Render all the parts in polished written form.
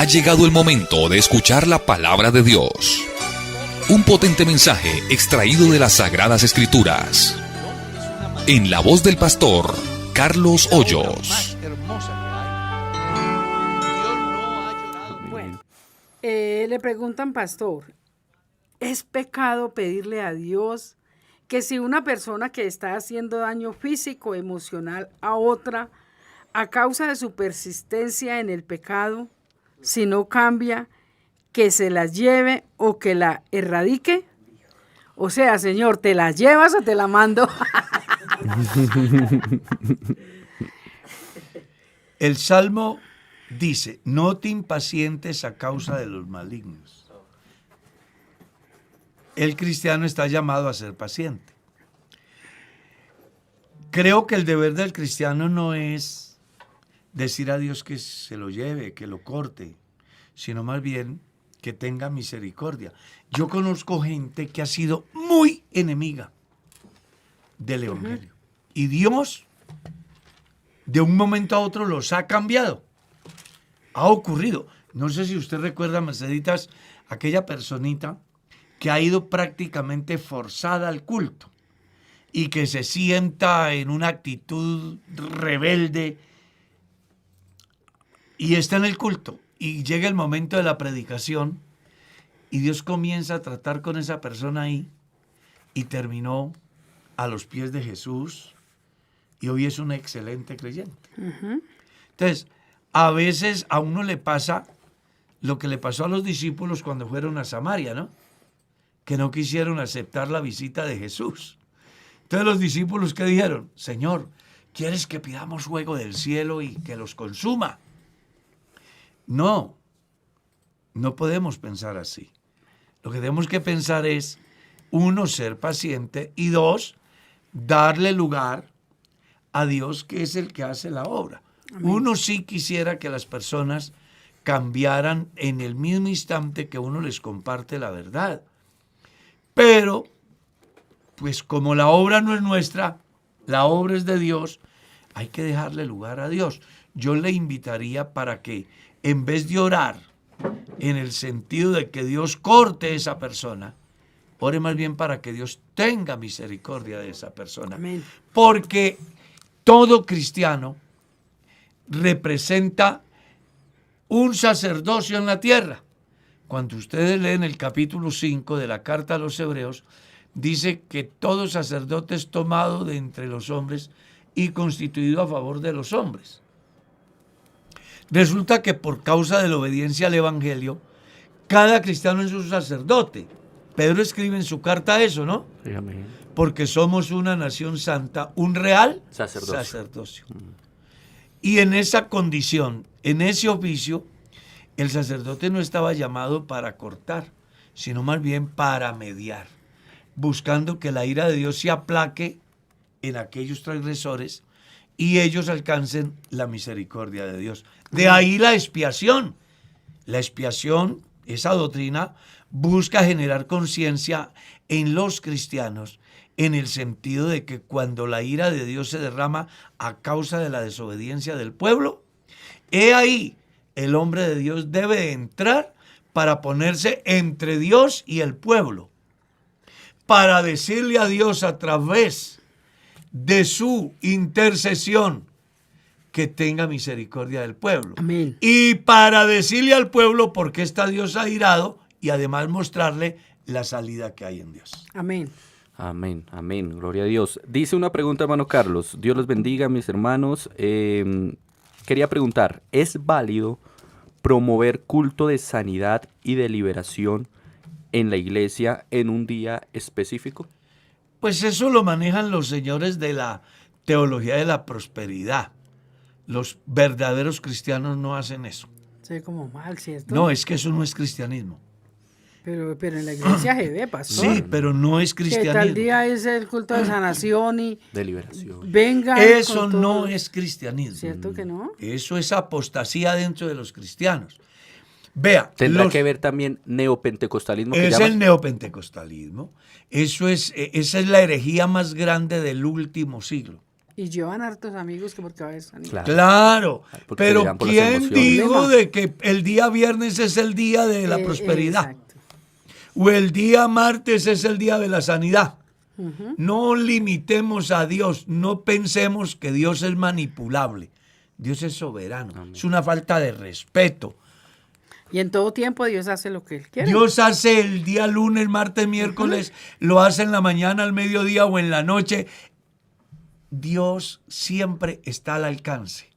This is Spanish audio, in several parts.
Ha llegado el momento de escuchar la palabra de Dios. Un potente mensaje extraído de las Sagradas Escrituras. En la voz del pastor Carlos Hoyos. Bueno, le preguntan, pastor, ¿es pecado pedirle a Dios que si una persona que está haciendo daño físico o emocional a otra a causa de su persistencia en el pecado, si no cambia, que se la lleve o que la erradique? O sea, Señor, ¿te la llevas o te la mando? El Salmo dice, no te impacientes a causa de los malignos. El cristiano está llamado a ser paciente. Creo que el deber del cristiano no es decir a Dios que se lo lleve, que lo corte, sino más bien que tenga misericordia. Yo conozco gente que ha sido muy enemiga del Evangelio. Y Dios, de un momento a otro, los ha cambiado. Ha ocurrido. No sé si usted recuerda, Merceditas, aquella personita que ha ido prácticamente forzada al culto y que se sienta en una actitud rebelde y está en el culto. Y llega el momento de la predicación y Dios comienza a tratar con esa persona ahí y terminó a los pies de Jesús y hoy es un excelente creyente. Entonces, a veces a uno le pasa lo que le pasó a los discípulos cuando fueron a Samaria, ¿no? Que no quisieron aceptar la visita de Jesús. Entonces los discípulos, ¿qué dijeron? Señor, ¿quieres que pidamos fuego del cielo y que los consuma? No, no podemos pensar así. Lo que tenemos que pensar es, uno, ser paciente y dos, darle lugar a Dios, que es el que hace la obra. Amén. Uno sí quisiera que las personas cambiaran en el mismo instante que uno les comparte la verdad. Pero, pues como la obra no es nuestra, la obra es de Dios, hay que dejarle lugar a Dios. Yo le invitaría para que, en vez de orar en el sentido de que Dios corte a esa persona, ore más bien para que Dios tenga misericordia de esa persona. Amén. Porque todo cristiano representa un sacerdocio en la tierra. Cuando ustedes leen el capítulo 5 de la carta a los Hebreos, dice que todo sacerdote es tomado de entre los hombres y constituido a favor de los hombres. Resulta que por causa de la obediencia al Evangelio, cada cristiano es un sacerdote. Pedro escribe en su carta eso, ¿no? Sí, amén. Porque somos una nación santa, un real sacerdocio. Y en esa condición, en ese oficio, el sacerdote no estaba llamado para cortar, sino más bien para mediar, buscando que la ira de Dios se aplaque en aquellos transgresores y ellos alcancen la misericordia de Dios. De ahí la expiación. La expiación, esa doctrina, busca generar conciencia en los cristianos en el sentido de que cuando la ira de Dios se derrama a causa de la desobediencia del pueblo, he ahí el hombre de Dios debe entrar para ponerse entre Dios y el pueblo, para decirle a Dios a través de su intercesión que tenga misericordia del pueblo. Amén. Y para decirle al pueblo por qué está Dios airado y además mostrarle la salida que hay en Dios. Amén. Amén, amén, gloria a Dios. Dice una pregunta, hermano Carlos, Dios los bendiga, mis hermanos. Quería preguntar, ¿es válido promover culto de sanidad y de liberación en la iglesia en un día específico? Pues eso lo manejan los señores de la teología de la prosperidad. Los verdaderos cristianos no hacen eso. Se ve como mal, ¿cierto? No, es que eso no es cristianismo. Pero en la iglesia se ve, pastor. Sí, pero no es Que cristianismo. tal día es el culto de sanación y De liberación. venga. Eso no es cristianismo. ¿Cierto que no? Eso es apostasía dentro de los cristianos. Vea. ¿Tendrá que ver también neopentecostalismo? Es el neopentecostalismo. Esa es la herejía más grande del último siglo. Y llevan hartos amigos que porque a veces Claro. Claro, Porque se pero llevan por las ¿quién emociones. dijo de que el día viernes es el día de la prosperidad? Exacto. O el día martes es el día de la sanidad. No limitemos a Dios, no pensemos que Dios es manipulable. Dios es soberano, es una falta de respeto. Y en todo tiempo Dios hace lo que Él quiere. Dios hace el día lunes, martes, miércoles, lo hace en la mañana, al mediodía o en la noche. Dios siempre está al alcance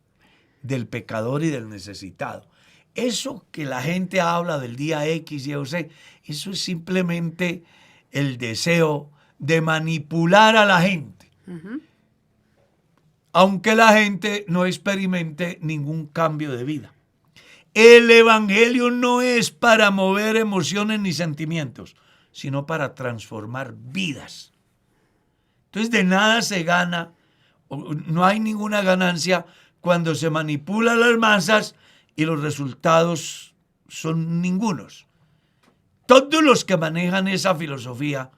del pecador y del necesitado. Eso que la gente habla del día X, Y o Z, eso es simplemente el deseo de manipular a la gente. Aunque la gente no experimente ningún cambio de vida. El evangelio no es para mover emociones ni sentimientos, sino para transformar vidas. Entonces de nada se gana, no hay ninguna ganancia cuando se manipulan las masas y los resultados son ningunos. Todos los que manejan esa filosofía,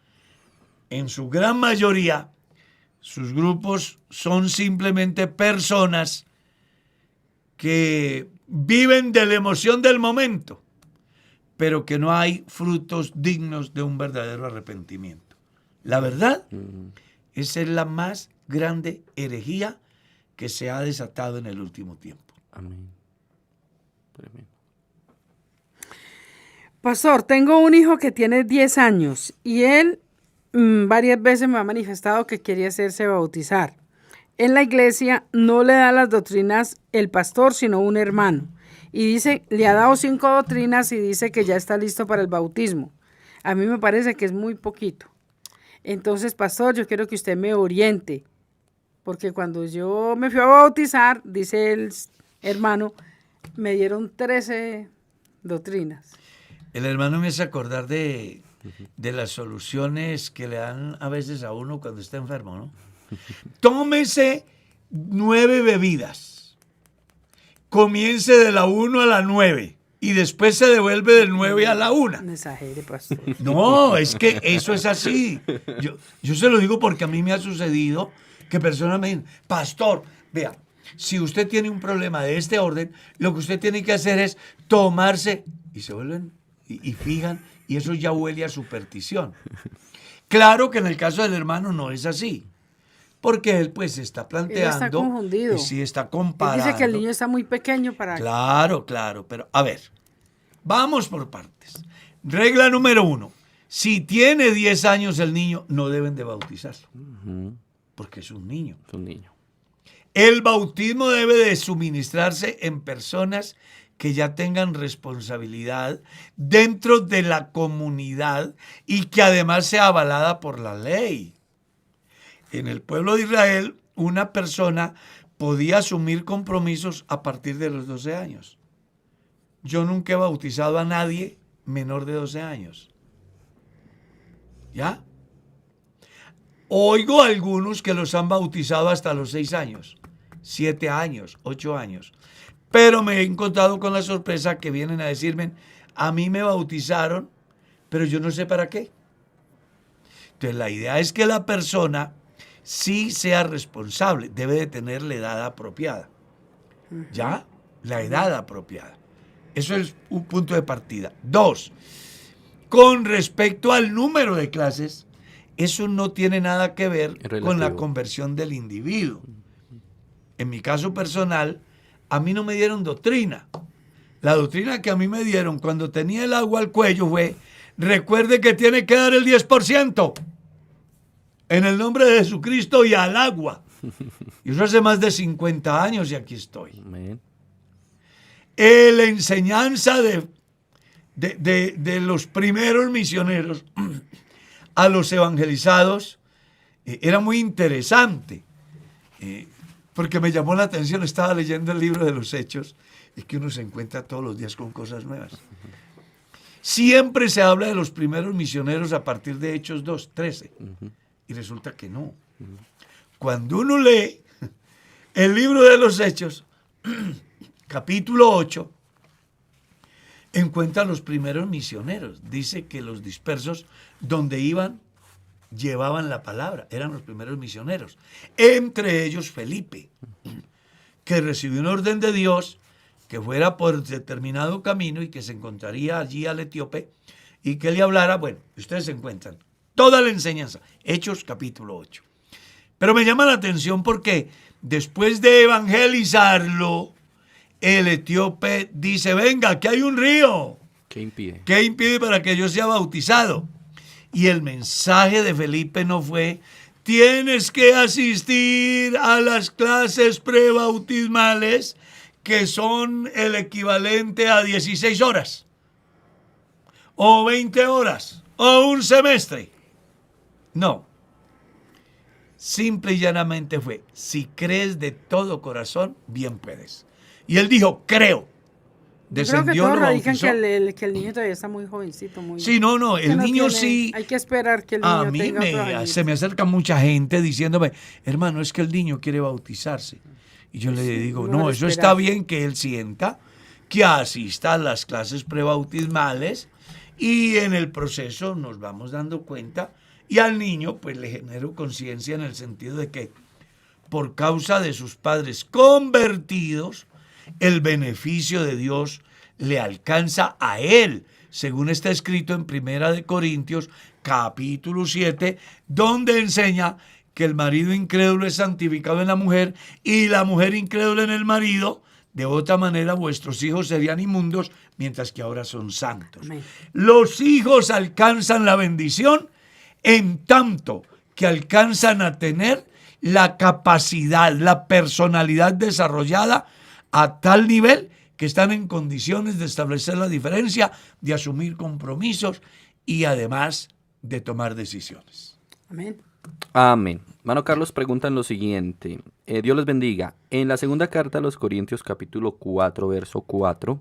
en su gran mayoría, sus grupos son simplemente personas que viven de la emoción del momento, pero que no hay frutos dignos de un verdadero arrepentimiento. La verdad, esa es la más grande herejía que se ha desatado en el último tiempo. Amén. Tremendo. Pastor, tengo un hijo que tiene 10 años y él varias veces me ha manifestado que quiere hacerse bautizar. En la iglesia no le da las doctrinas el pastor, sino un hermano. Y dice, le ha dado 5 doctrinas y dice que ya está listo para el bautismo. A mí me parece que es muy poquito. Entonces, pastor, yo quiero que usted me oriente. Porque cuando yo me fui a bautizar, dice el hermano, me dieron 13 doctrinas. El hermano me hace acordar de las soluciones que le dan a veces a uno cuando está enfermo, ¿no? Tómese 9 bebidas. Comience de la 1 a la 9 y después se devuelve del 9 a la 1. No exagere, pastor. No, es que eso es así. Yo se lo digo porque a mí me ha sucedido que personas me dicen, pastor, vea, si usted tiene un problema de este orden, lo que usted tiene que hacer es tomarse, y se vuelven y fijan, y eso ya huele a superstición. Claro que en el caso del hermano no es así, porque él pues está planteando, Él está confundido. y sí está Él comparando. dice que el niño está muy pequeño para... Claro, pero a ver, vamos por partes. Regla número 1, si tiene 10 años el niño, no deben de bautizarlo, porque es un niño. Es un niño. El bautismo debe de suministrarse en personas que ya tengan responsabilidad dentro de la comunidad y que además sea avalada por la ley. En el pueblo de Israel, una persona podía asumir compromisos a partir de los 12 años. Yo nunca he bautizado a nadie menor de 12 años. ¿Ya? Oigo a algunos que los han bautizado hasta los 6 años, 7 años, 8 años. Pero me he encontrado con la sorpresa que vienen a decirme, a mí me bautizaron, pero yo no sé para qué. Entonces la idea es que la persona sí sea responsable, debe de tener la edad apropiada. ¿Ya? La edad apropiada. Eso es un punto de partida. 2, con respecto al número de clases, eso no tiene nada que ver con la conversión del individuo. En mi caso personal, a mí no me dieron doctrina. La doctrina que a mí me dieron cuando tenía el agua al cuello fue, recuerde que tiene que dar el 10% en el nombre de Jesucristo y al agua. Y eso hace más de 50 años y aquí estoy. Amén. La enseñanza de los primeros misioneros a los evangelizados era muy interesante. Porque me llamó la atención, estaba leyendo el libro de los Hechos, y que uno se encuentra todos los días con cosas nuevas. Siempre se habla de los primeros misioneros a partir de Hechos 2:13, y resulta que no. Cuando uno lee el libro de los Hechos, capítulo 8, encuentra los primeros misioneros. Dice que los dispersos, donde iban, llevaban la palabra, eran los primeros misioneros. Entre ellos Felipe, que recibió una orden de Dios que fuera por determinado camino y que se encontraría allí al etíope y que le hablara. Bueno, ustedes se encuentran toda la enseñanza, Hechos capítulo 8. Pero me llama la atención porque después de evangelizarlo, el etíope dice, venga, aquí hay un río. ¿Qué impide? ¿Qué impide para que yo sea bautizado? Y el mensaje de Felipe no fue, tienes que asistir a las clases prebautismales, que son el equivalente a 16 horas, o 20 horas, o un semestre. No. Simple y llanamente fue, si crees de todo corazón, bien puedes. Y él dijo, creo. Descendió, creo que todos lo radican bautizó. que el niño todavía está muy jovencito. Muy, Sí, no, que el no niño tiene- sí. Hay que esperar que el niño A mí tenga otros añitos. se me acerca mucha gente diciéndome, hermano, es que el niño quiere bautizarse. Y yo le digo, no no, lo eso espera. está bien que él sienta, que asista a las clases prebautismales y en el proceso nos vamos dando cuenta y al niño pues le genero conciencia en el sentido de que por causa de sus padres convertidos, el beneficio de Dios le alcanza a él, según está escrito en Primera de Corintios, capítulo 7, donde enseña que el marido incrédulo es santificado en la mujer y la mujer incrédula en el marido. De otra manera, vuestros hijos serían inmundos, mientras que ahora son santos. Amén. Los hijos alcanzan la bendición en tanto que alcanzan a tener la capacidad, la personalidad desarrollada a tal nivel que están en condiciones de establecer la diferencia, de asumir compromisos y además de tomar decisiones. Amén. Amén. Mano Carlos preguntan lo siguiente. Dios les bendiga. En la segunda carta a los Corintios, capítulo 4, verso 4,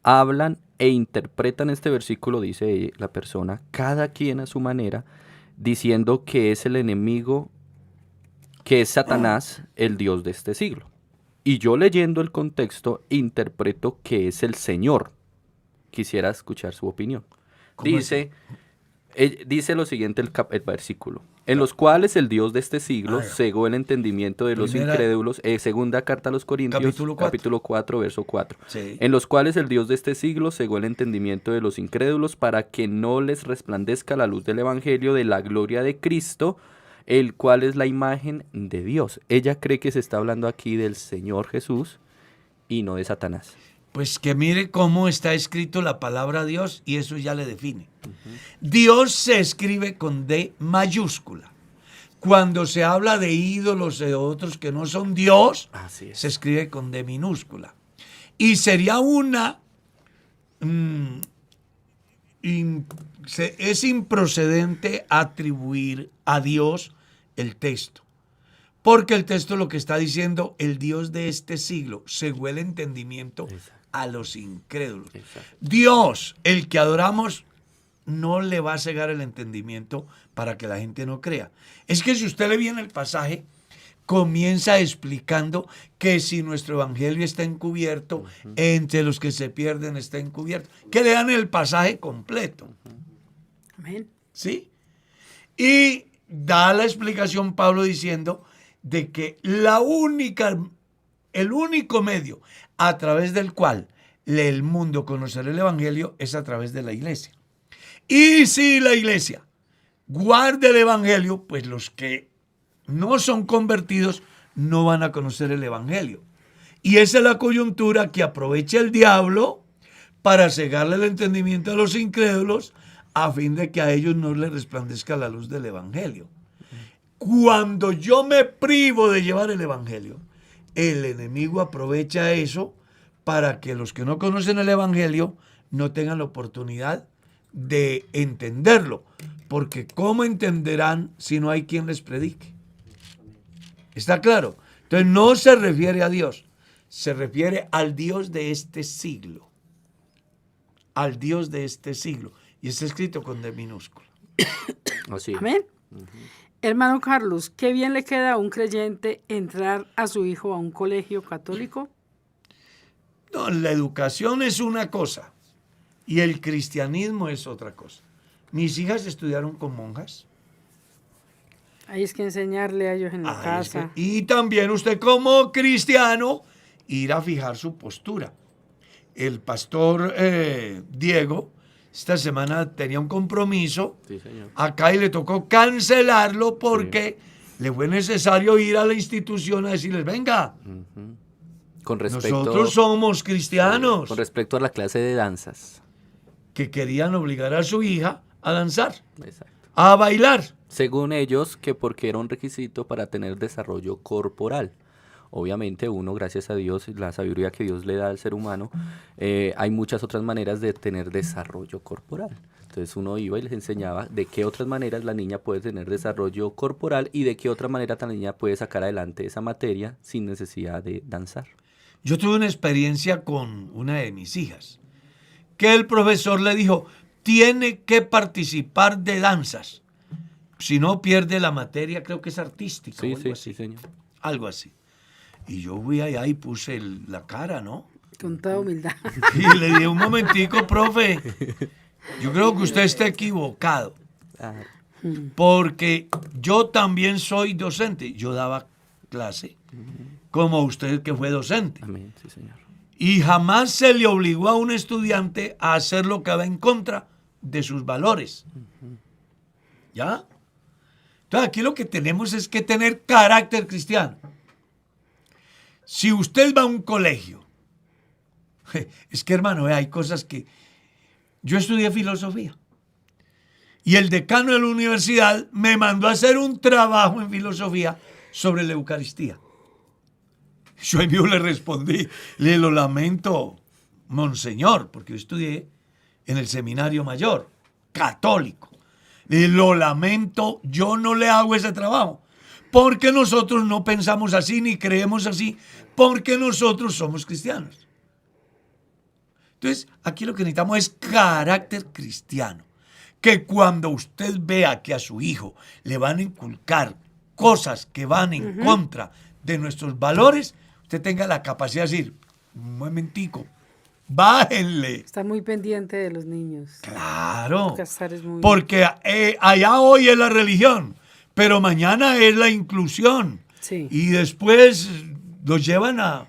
hablan e interpretan este versículo, dice la persona, cada quien a su manera, diciendo que es el enemigo, que es Satanás, el Dios de este siglo. Y yo leyendo el contexto, interpreto que es el Señor. Quisiera escuchar su opinión. Dice lo siguiente el versículo. En los cuales el Dios de este siglo cegó el entendimiento de los incrédulos. Segunda carta a los Corintios, capítulo 4, verso 4. Sí. En los cuales el Dios de este siglo cegó el entendimiento de los incrédulos para que no les resplandezca la luz del evangelio de la gloria de Cristo, el cual es la imagen de Dios. Ella cree que se está hablando aquí del Señor Jesús y no de Satanás. Pues que mire cómo está escrito la palabra Dios y eso ya le define. Dios se escribe con D mayúscula. Cuando se habla de ídolos de otros que no son Dios, Así es. se escribe con D minúscula. Y sería es improcedente atribuir a Dios el texto. Porque el texto lo que está diciendo, el Dios de este siglo cegó el entendimiento a los incrédulos. Exacto. Dios, el que adoramos, no le va a cegar el entendimiento para que la gente no crea. Es que si usted le viene el pasaje, comienza explicando que si nuestro evangelio está encubierto, entre los que se pierden está encubierto. Que lean el pasaje completo. Amén. ¿Sí? Y da la explicación Pablo diciendo de que el único medio a través del cual el mundo conocerá el evangelio es a través de la iglesia. Y si la iglesia guarda el evangelio, pues los que no son convertidos no van a conocer el evangelio. Y esa es la coyuntura que aprovecha el diablo para cegarle el entendimiento a los incrédulos a fin de que a ellos no les resplandezca la luz del evangelio. Cuando yo me privo de llevar el evangelio, el enemigo aprovecha eso para que los que no conocen el evangelio no tengan la oportunidad de entenderlo. Porque ¿cómo entenderán si no hay quien les predique? ¿Está claro? Entonces no se refiere a Dios, se refiere al Dios de este siglo. Al Dios de este siglo. Y está escrito con D minúscula. Así es. Amén. Hermano Carlos, ¿qué bien le queda a un creyente entrar a su hijo a un colegio católico? No, la educación es una cosa y el cristianismo es otra cosa. Mis hijas estudiaron con monjas Hay es que enseñarle a ellos en la Ah, casa. y también usted como cristiano ir a fijar su postura. El pastor Diego esta semana tenía un compromiso Sí, señor. acá y le tocó cancelarlo porque le fue necesario ir a la institución a decirles, venga, Ujú. Con respecto, nosotros somos cristianos, con respecto a la clase de danzas. que querían obligar a su hija a danzar, Exacto. a bailar. Según ellos, que porque era un requisito para tener desarrollo corporal. Obviamente uno, gracias a Dios, la sabiduría que Dios le da al ser humano, hay muchas otras maneras de tener desarrollo corporal. Entonces uno iba y les enseñaba de qué otras maneras la niña puede tener desarrollo corporal y de qué otra manera la niña puede sacar adelante esa materia sin necesidad de danzar. Yo tuve una experiencia con una de mis hijas, que el profesor le dijo, tiene que participar de danzas, si no pierde la materia, creo que es artística Sí, o algo sí, así. sí, señor. Algo así. Y yo fui allá y puse la cara, ¿no? Con toda humildad. Y le dije, un momentico, profe, yo creo que usted está equivocado, Ah, porque yo también soy docente. Yo daba clase, como usted que fue docente. amén, sí, señor. Y jamás se le obligó a un estudiante a hacer lo que va en contra de sus valores. ¿Ya? Entonces aquí lo que tenemos es que tener carácter cristiano. Si usted va a un colegio, es que hermano, hay cosas que... Yo estudié filosofía y el decano de la universidad me mandó a hacer un trabajo en filosofía sobre la Eucaristía. Yo ahí mismo le respondí, le lo lamento, monseñor, porque yo estudié en el seminario mayor, católico. Le lo lamento, yo no le hago ese trabajo, porque nosotros no pensamos así ni creemos así, porque nosotros somos cristianos. Entonces, aquí lo que necesitamos es carácter cristiano. Que cuando usted vea que a su hijo le van a inculcar cosas que van en contra de nuestros valores, usted tenga la capacidad de decir, un momentico, bájenle. Está muy pendiente de los niños. Claro, Toca estar es muy- porque allá hoy es la religión, pero mañana es la inclusión. Sí. Y después los llevan a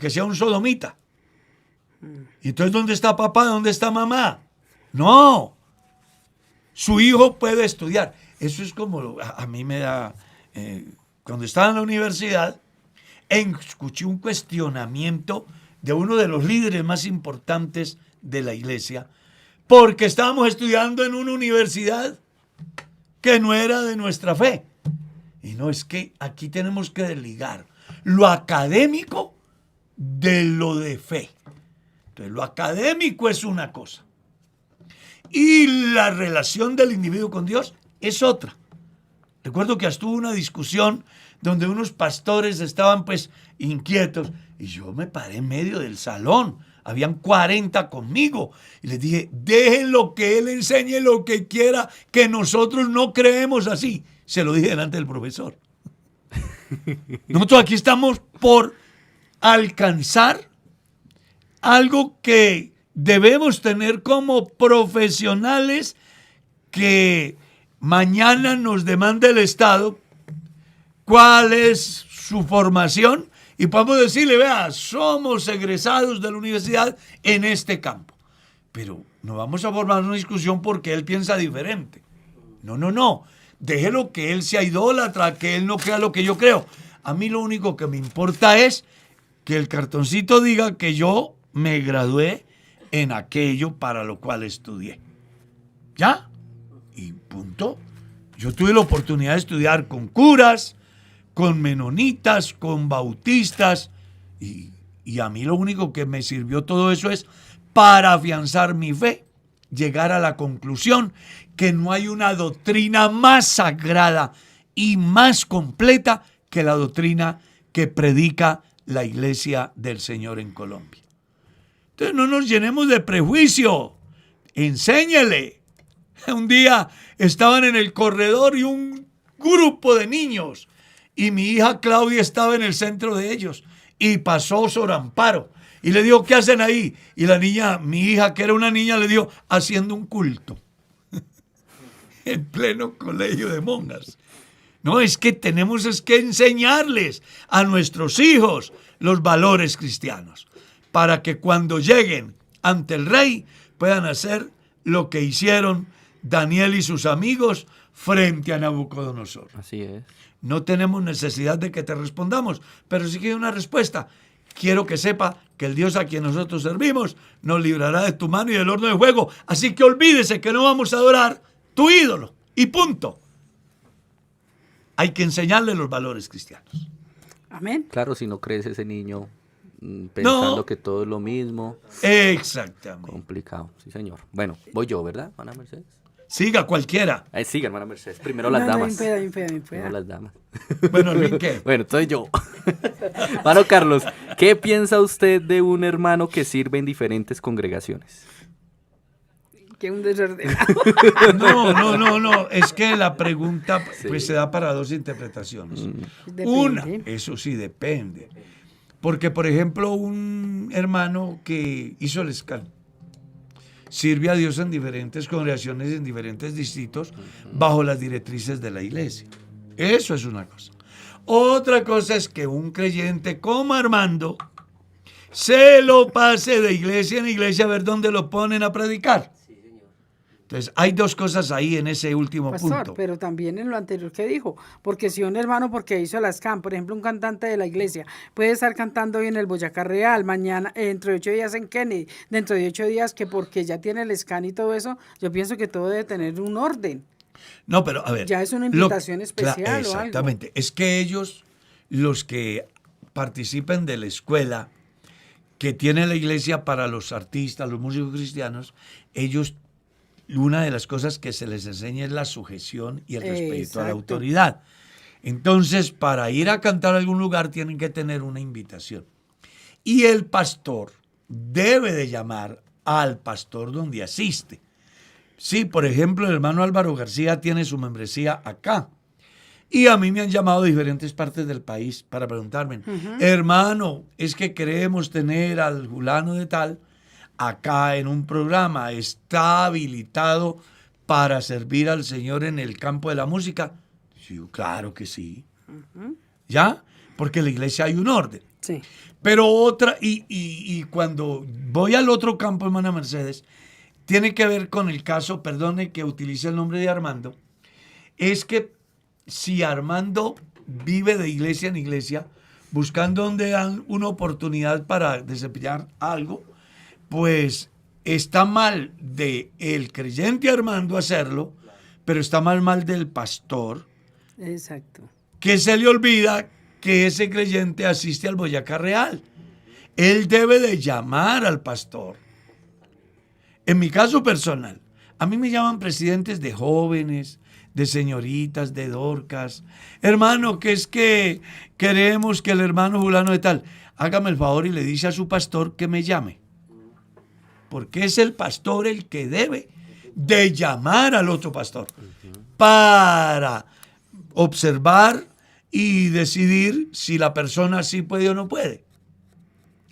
que sea un sodomita. Y entonces, ¿dónde está papá? ¿Dónde está mamá? No. Su hijo puede estudiar. Eso es como a mí me da... cuando estaba en la universidad, escuché un cuestionamiento de uno de los líderes más importantes de la iglesia, porque estábamos estudiando en una universidad que no era de nuestra fe. Y no, es que aquí tenemos que desligar lo académico de lo de fe. Entonces, lo académico es una cosa y la relación del individuo con Dios es otra. Recuerdo que estuvo una discusión donde unos pastores estaban pues inquietos y yo me paré en medio del salón. Habían 40 conmigo y les dije, déjenlo que él enseñe lo que quiera, que nosotros no creemos así. Se lo dije delante del profesor. Nosotros aquí estamos por alcanzar algo que debemos tener como profesionales que mañana nos demande el Estado cuál es su formación y podemos decirle, vea, somos egresados de la universidad en este campo. Pero no vamos a formar una discusión porque él piensa diferente. No. Déjelo que él sea idólatra, que él no crea lo que yo creo. A mí lo único que me importa es que el cartoncito diga que yo me gradué en aquello para lo cual estudié. ¿Ya? Y punto. Yo tuve la oportunidad de estudiar con curas, con menonitas, con bautistas, y a mí lo único que me sirvió todo eso es para afianzar mi fe, llegar a la conclusión que no hay una doctrina más sagrada y más completa que la doctrina que predica la Iglesia del Señor en Colombia. Entonces no nos llenemos de prejuicio, enséñele. Un día estaban en el corredor y un grupo de niños y mi hija Claudia estaba en el centro de ellos y pasó Sor Amparo y le dijo, ¿qué hacen ahí? Y la niña, mi hija que era una niña, le dijo, haciendo un culto en pleno colegio de monjas. No, es que tenemos que enseñarles a nuestros hijos los valores cristianos, para que cuando lleguen ante el rey puedan hacer lo que hicieron Daniel y sus amigos frente a Nabucodonosor. Así es. No tenemos necesidad de que te respondamos, pero sí que hay una respuesta. Quiero que sepa que el Dios a quien nosotros servimos nos librará de tu mano y del horno de fuego. Así que olvídese que no vamos a adorar tu ídolo. Y punto. Hay que enseñarle los valores cristianos. Amén. Claro, si no crece ese niño pensando No. que todo es lo mismo, Exactamente. complicado. Sí, señor. Bueno, voy yo, ¿verdad, hermana Mercedes? Siga cualquiera. Siga, hermana Mercedes. Primero las damas. Impeda. Primero las damas. Bueno, ¿qué? Bueno, entonces yo. Hermano Carlos, ¿qué piensa usted de un hermano que sirve en diferentes congregaciones? Que un desordenado. No. Es que la pregunta pues se da para dos interpretaciones. Depende. Una, eso sí depende. Porque, por ejemplo, un hermano que hizo el escándalo sirve a Dios en diferentes congregaciones, en diferentes distritos, bajo las directrices de la iglesia. Eso es una cosa. Otra cosa es que un creyente como Armando se lo pase de iglesia en iglesia a ver dónde lo ponen a predicar. Entonces, hay dos cosas ahí en ese último Pastor, punto. pero también en lo anterior que dijo, porque si un hermano, porque hizo las CAM, por ejemplo, un cantante de la iglesia, puede estar cantando hoy en el Boyacá Real, mañana, dentro de 8 días en Kennedy, dentro de 8 días que porque ya tiene el scan y todo eso, yo pienso que todo debe tener un orden. No, pero a ver. Ya es una invitación especial o algo. Exactamente. Es que ellos, los que participen de la escuela que tiene la iglesia para los artistas, los músicos cristianos, ellos, una de las cosas que se les enseña es la sujeción y el respeto a la Exacto. autoridad. Entonces, para ir a cantar a algún lugar tienen que tener una invitación. Y el pastor debe de llamar al pastor donde asiste. Sí, por ejemplo, el hermano Álvaro García tiene su membresía acá. Y a mí me han llamado de diferentes partes del país para preguntarme, hermano, es que queremos tener al fulano de tal acá en un programa, ¿está habilitado para servir al Señor en el campo de la música? Sí, claro que sí. ¿Ya? Porque en la iglesia hay un orden. Sí. Pero otra, y cuando voy al otro campo, hermana Mercedes, tiene que ver con el caso, perdone que utilice el nombre de Armando, es que si Armando vive de iglesia en iglesia, buscando donde dan una oportunidad para desempeñar algo, pues está mal de el creyente Armando hacerlo, pero está mal del pastor, Exacto. que se le olvida que ese creyente asiste al Boyacá Real. Él debe de llamar al pastor. En mi caso personal, a mí me llaman presidentes de jóvenes, de señoritas, de dorcas. Hermano, que es que queremos que el hermano fulano de tal, hágame el favor y le dice a su pastor que me llame. Porque es el pastor el que debe de llamar al otro pastor para observar y decidir si la persona sí puede o no puede.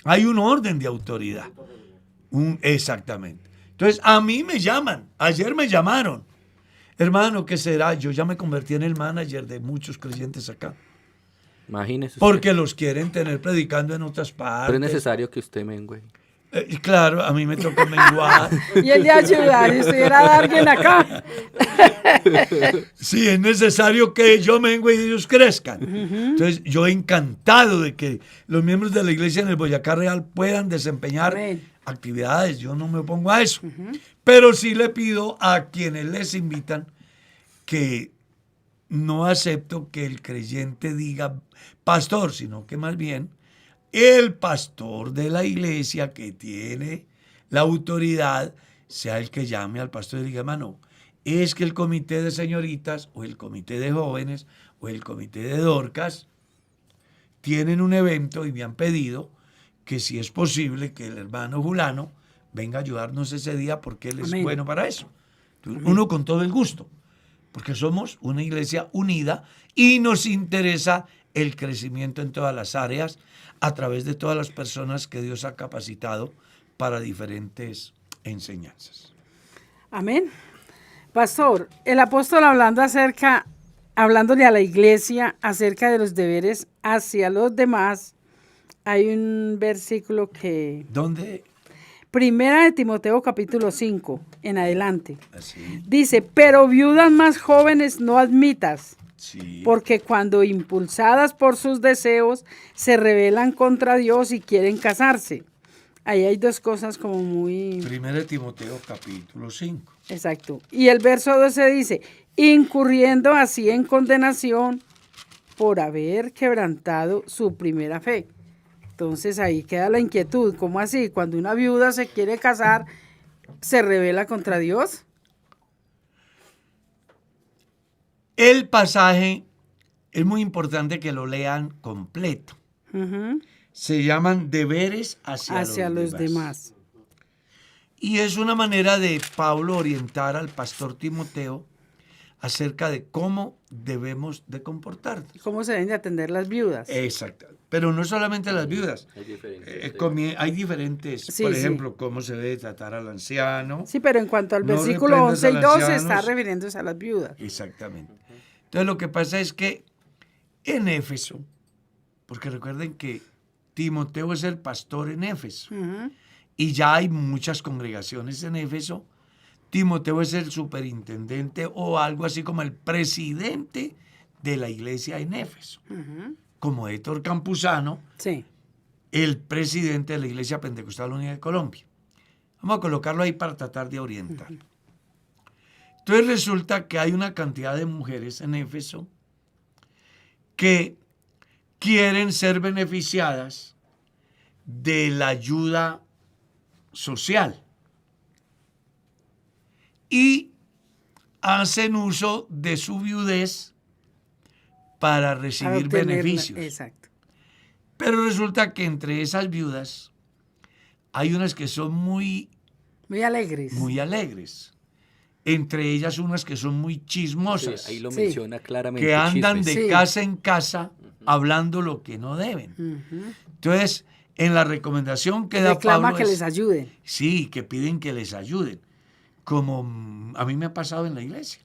Hay un orden de autoridad. Exactamente. Entonces, a mí me llaman. Ayer me llamaron. Hermano, ¿qué será? Yo ya me convertí en el manager de muchos creyentes acá. Imagínese usted. Porque los quieren tener predicando en otras partes. Pero es necesario que usted mengue. Claro, a mí me toca menguar. Y él de ayudar, si estuviera a alguien acá. Sí, es necesario que yo mengue y ellos crezcan. Entonces, yo encantado de que los miembros de la iglesia en el Boyacá Real puedan desempeñar Amén. actividades. Yo no me opongo a eso. Pero sí le pido a quienes les invitan que no acepto que el creyente diga pastor, sino que más bien el pastor de la iglesia que tiene la autoridad sea el que llame al pastor y diga, hermano, es que el comité de señoritas o el comité de jóvenes o el comité de dorcas tienen un evento y me han pedido que si es posible que el hermano fulano venga a ayudarnos ese día porque él es Amén. bueno para eso. Entonces, uno con todo el gusto, porque somos una iglesia unida y nos interesa el crecimiento en todas las áreas a través de todas las personas que Dios ha capacitado para diferentes enseñanzas. Amén. Pastor, el apóstol hablando acerca hablándole a la iglesia acerca de los deberes hacia los demás, hay un versículo que... ¿Dónde? Primera de Timoteo capítulo 5, en adelante. Así. Dice, pero viudas más jóvenes no admitas, Sí. porque cuando impulsadas por sus deseos se rebelan contra Dios y quieren casarse. Ahí hay dos cosas como muy... Primera de Timoteo capítulo 5. Exacto. Y el verso 12 dice, incurriendo así en condenación por haber quebrantado su primera fe. Entonces ahí queda la inquietud. ¿Cómo así? Cuando una viuda se quiere casar, ¿se rebela contra Dios? El pasaje es muy importante que lo lean completo. Ujú. Se llaman deberes hacia Los demás. Y es una manera de Pablo orientar al pastor Timoteo acerca de cómo debemos de comportarnos. ¿Cómo se deben de atender las viudas? Exacto. Pero no solamente las viudas. Hay diferentes. Hay diferentes, Sí, por sí. ejemplo, cómo se debe tratar al anciano. Sí, pero en cuanto al No versículo reprendas 11 y al 12 anciano. está refiriéndose a las viudas. Exactamente. Entonces lo que pasa es que en Éfeso, porque recuerden que Timoteo es el pastor en Éfeso, Ujú. y ya hay muchas congregaciones en Éfeso. Timoteo es el superintendente o algo así como el presidente de la iglesia en Éfeso. Ujú. Como Héctor Campuzano, Sí. el presidente de la Iglesia Pentecostal Unida de Colombia. Vamos a colocarlo ahí para tratar de orientar. Entonces resulta que hay una cantidad de mujeres en Éfeso que quieren ser beneficiadas de la ayuda social y hacen uso de su viudez para Para recibir obtener beneficios. Exacto. Pero resulta que entre esas viudas hay unas que son muy Muy alegres. Entre ellas unas que son muy chismosas, Sí, ahí lo Sí. menciona claramente. que andan chismes. de Sí. casa en casa hablando lo que no deben. Ujú. Entonces, en la recomendación que da Reclama Pablo que es- les ayuden. Sí, que piden que les ayuden. Como a mí me ha pasado en la iglesia,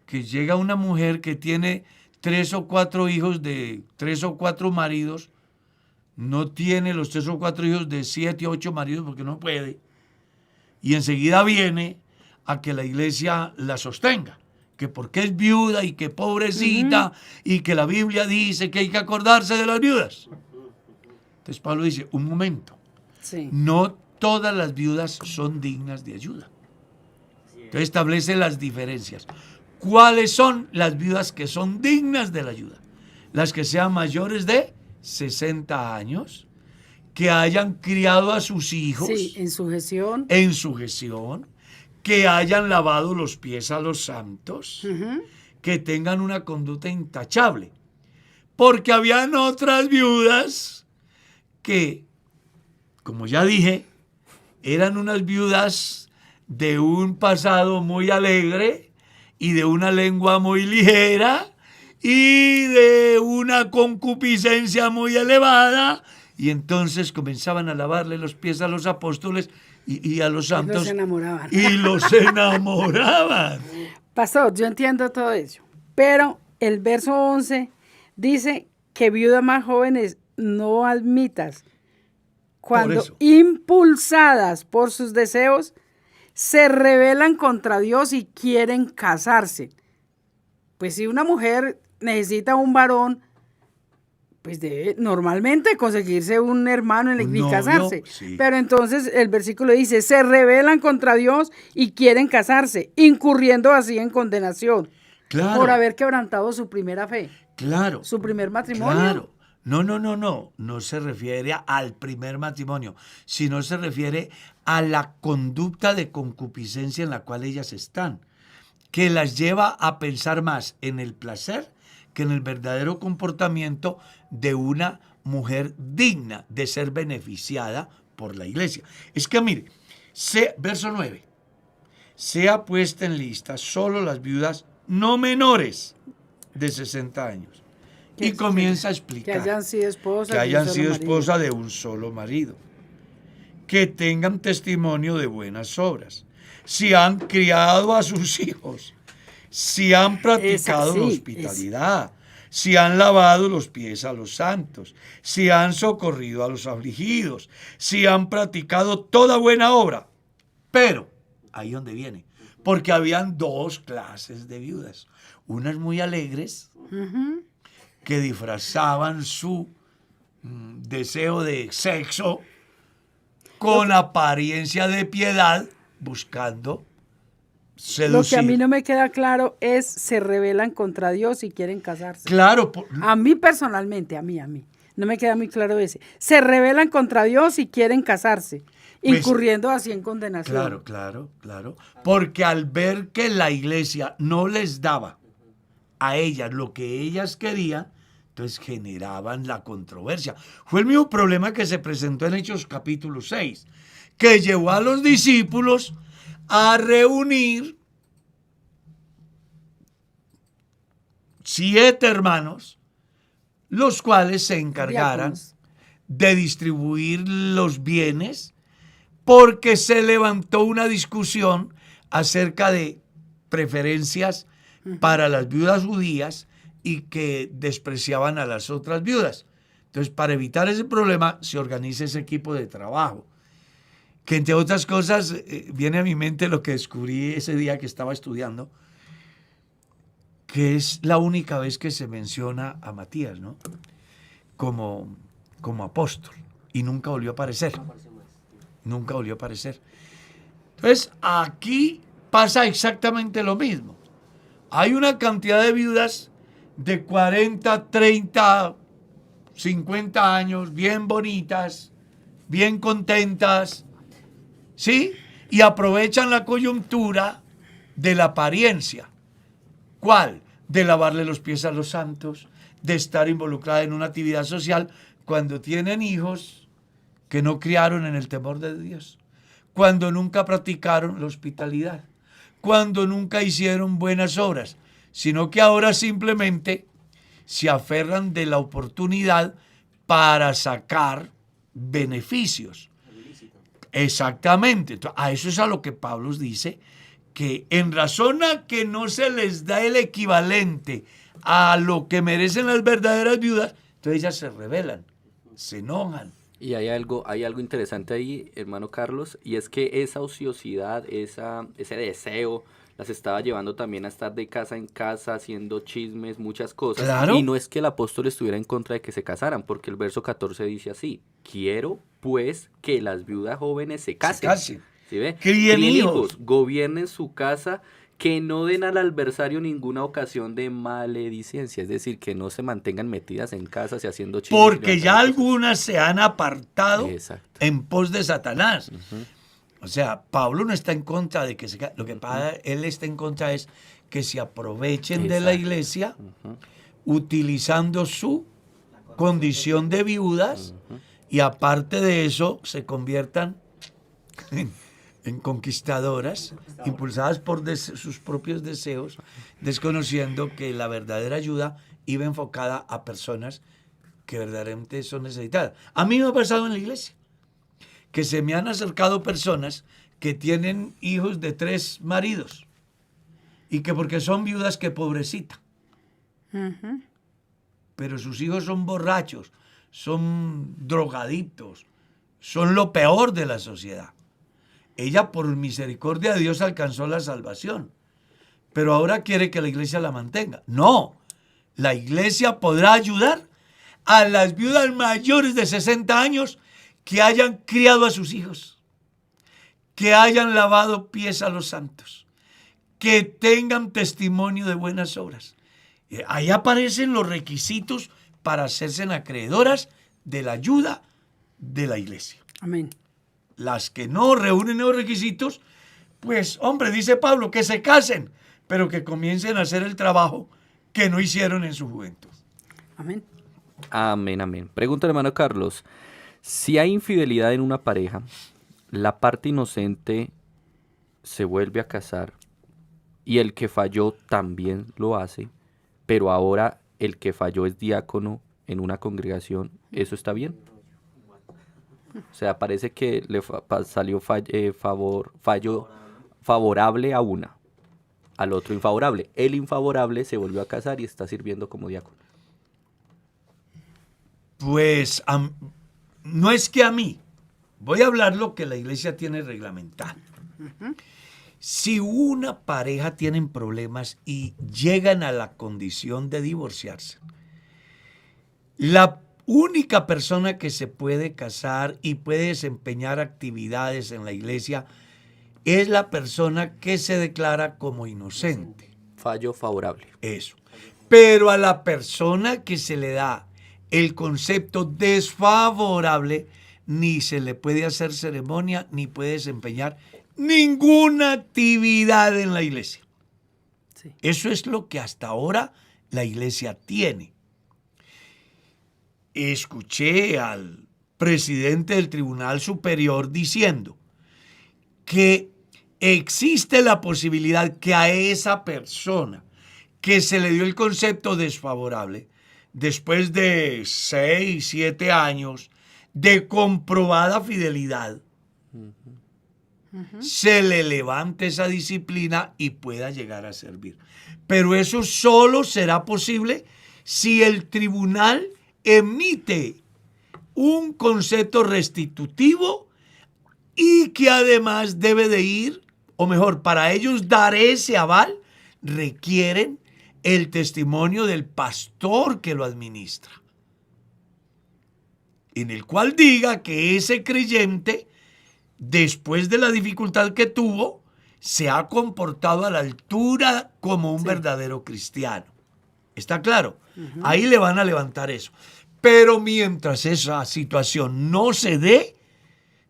que llega una mujer que tiene 3 o 4 hijos de 3 o 4 maridos, no tiene los 3 o 4 hijos de 7 o 8 maridos porque no puede, y enseguida viene a que la iglesia la sostenga, que porque es viuda y que pobrecita, y que la Biblia dice que hay que acordarse de las viudas. Entonces Pablo dice, un momento, Sí. no todas las viudas son dignas de ayuda. Entonces establece las diferencias. ¿Cuáles son las viudas que son dignas de la ayuda? Las que sean mayores de 60 años, que hayan criado a sus hijos Sí, en sujeción. en sujeción, que hayan lavado los pies a los santos, Ujú. que tengan una conducta intachable. Porque habían otras viudas que, como ya dije, eran unas viudas de un pasado muy alegre y de una lengua muy ligera y de una concupiscencia muy elevada, y entonces comenzaban a lavarle los pies a los apóstoles y a los Y santos los enamoraban. y los enamoraban. Pastor, yo entiendo todo eso, pero el verso 11 dice que viudas más jóvenes no admitas cuando eso. impulsadas por sus deseos se rebelan contra Dios y quieren casarse. Pues si una mujer necesita un varón, pues debe normalmente conseguirse un hermano Un y novio, casarse. sí. Pero entonces el versículo dice, se rebelan contra Dios y quieren casarse, incurriendo así en condenación Claro, por haber quebrantado su primera fe, claro. su primer matrimonio. Claro. No se refiere al primer matrimonio, sino se refiere a la conducta de concupiscencia en la cual ellas están, que las lleva a pensar más en el placer que en el verdadero comportamiento de una mujer digna de ser beneficiada por la iglesia. Es que mire, verso 9, sea puesta en lista solo las viudas no menores de 60 años. Y comienza a explicar Que hayan sido esposas. que de un hayan solo sido marido. esposas de un solo marido, que tengan testimonio de buenas obras, si han criado a sus hijos si han practicado la hospitalidad, si han lavado los pies a los santos, si han socorrido a los afligidos, si han practicado toda buena obra. Pero, ahí donde viene, porque habían dos clases de viudas. Unas muy alegres, que disfrazaban su deseo de sexo con apariencia de piedad, buscando seducir. Lo que a mí no me queda claro es, se rebelan contra Dios y quieren casarse. Claro. A mí personalmente, a mí. No me queda muy claro ese. Se rebelan contra Dios y quieren casarse, pues, incurriendo así en condenación. Claro. Porque al ver que la iglesia no les daba a ellas lo que ellas querían, entonces generaban la controversia. Fue el mismo problema que se presentó en Hechos capítulo 6, que llevó a los discípulos a reunir 7 hermanos, los cuales se encargaran de distribuir los bienes, porque se levantó una discusión acerca de preferencias para las viudas judías y que despreciaban a las otras viudas. Entonces, para evitar ese problema, se organiza ese equipo de trabajo, que entre otras cosas viene a mi mente lo que descubrí ese día que estaba estudiando, que es la única vez que se menciona a Matías, ¿no? Como apóstol, y nunca volvió a aparecer. Nunca volvió a aparecer. Entonces, aquí pasa exactamente lo mismo. Hay una cantidad de viudas de 40, 30, 50 años, bien bonitas, bien contentas, ¿sí? Y aprovechan la coyuntura de la apariencia. ¿Cuál? De lavarle los pies a los santos, de estar involucrada en una actividad social, cuando tienen hijos que no criaron en el temor de Dios, cuando nunca practicaron la hospitalidad, cuando nunca hicieron buenas obras, sino que ahora simplemente se aferran de la oportunidad para sacar beneficios. Exactamente. A eso es a lo que Pablo dice, que en razón a que no se les da el equivalente a lo que merecen las verdaderas viudas, entonces ellas se rebelan, se enojan. Y hay algo interesante ahí, hermano Carlos, y es que esa ociosidad, ese deseo, las estaba llevando también a estar de casa en casa, haciendo chismes, muchas cosas. Claro. Y no es que el apóstol estuviera en contra de que se casaran, porque el verso 14 dice así: quiero pues que las viudas jóvenes se casen. ¿Sí ve? Críen hijos, gobiernen su casa, que no den al adversario ninguna ocasión de maledicencia, es decir, que no se mantengan metidas en casas y haciendo chismes. Porque ya algunas se han apartado. Exacto. En pos de Satanás. Uh-huh. O sea, Pablo no está en contra de que se... Lo que pasa, él está en contra es que se aprovechen de la iglesia, utilizando su condición de viudas, y aparte de eso se conviertan en conquistadoras, impulsadas por sus propios deseos, desconociendo que la verdadera ayuda iba enfocada a personas que verdaderamente son necesitadas. A mí me ha pasado en la iglesia que se me han acercado personas que tienen hijos de 3 maridos y que porque son viudas, que pobrecita. Pero sus hijos son borrachos, son drogadictos, son lo peor de la sociedad. Ella, por misericordia de Dios, alcanzó la salvación, pero ahora quiere que la iglesia la mantenga. No, la iglesia podrá ayudar a las viudas mayores de 60 años que hayan criado a sus hijos, que hayan lavado pies a los santos, que tengan testimonio de buenas obras. Ahí aparecen los requisitos para hacerse acreedoras de la ayuda de la iglesia. Amén. Las que no reúnen esos requisitos, pues, hombre, dice Pablo, que se casen, pero que comiencen a hacer el trabajo que no hicieron en su juventud. Amén. Amén, amén. Pregunta, hermano Carlos: si hay infidelidad en una pareja, la parte inocente se vuelve a casar y el que falló también lo hace, pero ahora el que falló es diácono en una congregación, ¿eso está bien? O sea, parece que le salió fallo favorable a una. al otro infavorable. El infavorable se volvió a casar y está sirviendo como diácono. Pues no es que a mí, voy a hablar lo que la iglesia tiene reglamentado. Si una pareja tienen problemas y llegan a la condición de divorciarse, la única persona que se puede casar y puede desempeñar actividades en la iglesia es la persona que se declara como inocente. Fallo favorable. Eso. Pero a la persona que se le da el concepto desfavorable, ni se le puede hacer ceremonia, ni puede desempeñar ninguna actividad en la iglesia. Sí. Eso es lo que hasta ahora la iglesia tiene. Escuché al presidente del Tribunal Superior diciendo que existe la posibilidad que a esa persona que se le dio el concepto desfavorable, después de 6, 7 años de comprobada fidelidad, se le levante esa disciplina y pueda llegar a servir. Pero eso solo será posible si el tribunal emite un concepto restitutivo y que además debe de ir, o mejor, para ellos dar ese aval, requieren el testimonio del pastor que lo administra, en el cual diga que ese creyente, después de la dificultad que tuvo, se ha comportado a la altura como un verdadero cristiano. ¿Está claro? Ahí le van a levantar eso. Pero mientras esa situación no se dé,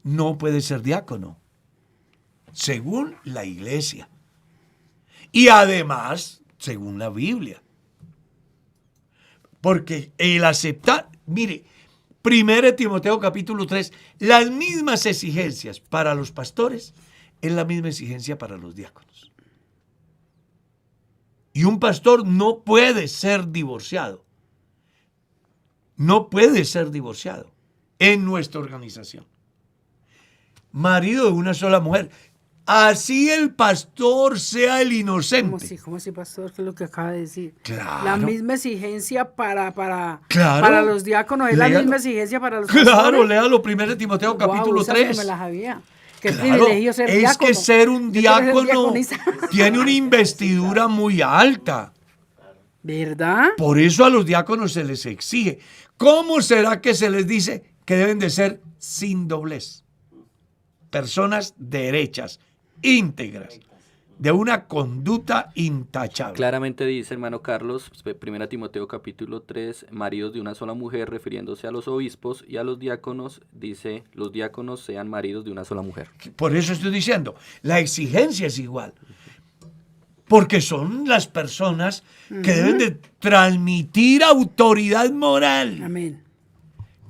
no puede ser diácono, según la iglesia. Y además, según la Biblia. Porque el aceptar, mire, 1 Timoteo capítulo 3, las mismas exigencias para los pastores es la misma exigencia para los diáconos. Y un pastor no puede ser divorciado. No puede ser divorciado en nuestra organización. Marido de una sola mujer. Así el pastor sea el inocente. ¿Cómo así, pastor? ¿Qué es lo que acaba de decir? Claro. La misma exigencia para Claro. los diáconos es Léalo. la misma exigencia para los pastores. Claro, léalo 1 Timoteo capítulo Esa 3. me la sabía. Qué Claro, privilegio ser es diácono. que ser un Yo quiero ser diácono diaconisa. tiene una investidura muy alta. ¿Verdad? Por eso a los diáconos se les exige. ¿Cómo será que se les dice que deben de ser sin doblez? Personas derechas, íntegras, de una conducta intachable. Claramente dice, hermano Carlos, 1 Timoteo capítulo 3, maridos de una sola mujer, refiriéndose a los obispos, y a los diáconos, dice, los diáconos sean maridos de una sola mujer. Por eso estoy diciendo, la exigencia es igual. Porque son las personas que deben de transmitir autoridad moral. Amén.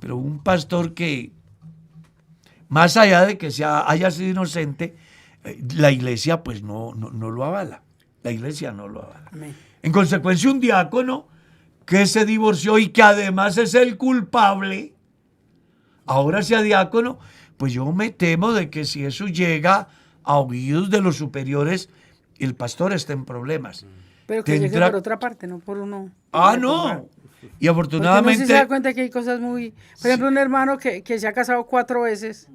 Pero un pastor que, más allá de que haya sido inocente, la iglesia pues no lo avala. La iglesia no lo avala. Amén. En consecuencia, un diácono que se divorció y que además es el culpable, ahora sea diácono, pues yo me temo de que si eso llega a oídos de los superiores, el pastor está en problemas. Pero que llegue por otra parte, no por uno. No. Y Porque afortunadamente... no se da cuenta que hay cosas muy... Por ejemplo, un hermano que se ha casado 4 veces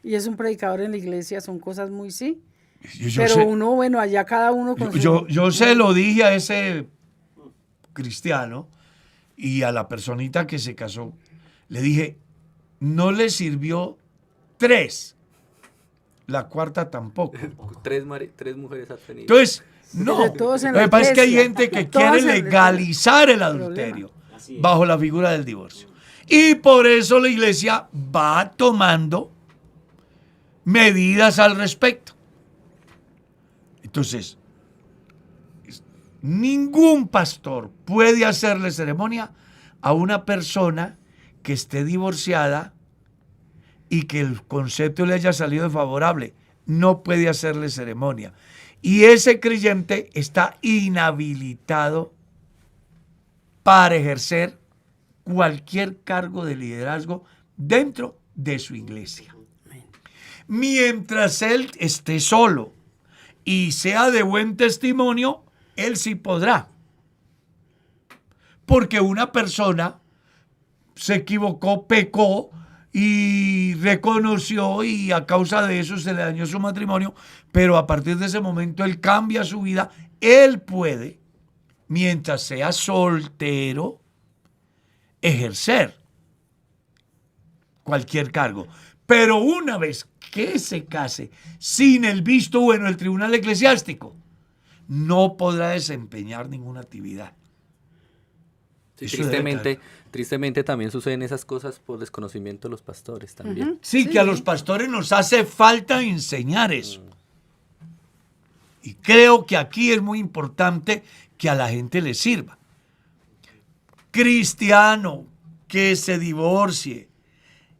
y es un predicador en la iglesia, son cosas muy pero sé- uno, bueno, allá cada uno con yo se lo dije a ese cristiano y a la personita que se casó. Le dije, no le sirvió 3. La cuarta tampoco. Tres mujeres ha tenido. Entonces, no. Pero todos en Lo la que pasa es que hay iglesia. gente que Todos quiere en la legalizar el Problema. adulterio bajo la figura del divorcio. Y por eso la iglesia va tomando medidas al respecto. Entonces, ningún pastor puede hacerle ceremonia a una persona que esté divorciada y que el concepto le haya salido favorable. No puede hacerle ceremonia. Y ese creyente está inhabilitado para ejercer cualquier cargo de liderazgo dentro de su iglesia. Mientras él esté solo y sea de buen testimonio, él sí podrá. Porque una persona se equivocó, pecó y reconoció, y a causa de eso se le dañó su matrimonio, pero a partir de ese momento él cambia su vida. Él puede, mientras sea soltero, ejercer cualquier cargo. Pero una vez que se case sin el visto bueno del tribunal eclesiástico, no podrá desempeñar ninguna actividad. Sí, Eso debe tristemente también suceden esas cosas por desconocimiento de los pastores también. Sí, que a los pastores nos hace falta enseñar eso. Y creo que aquí es muy importante que a la gente le sirva. Cristiano que se divorcie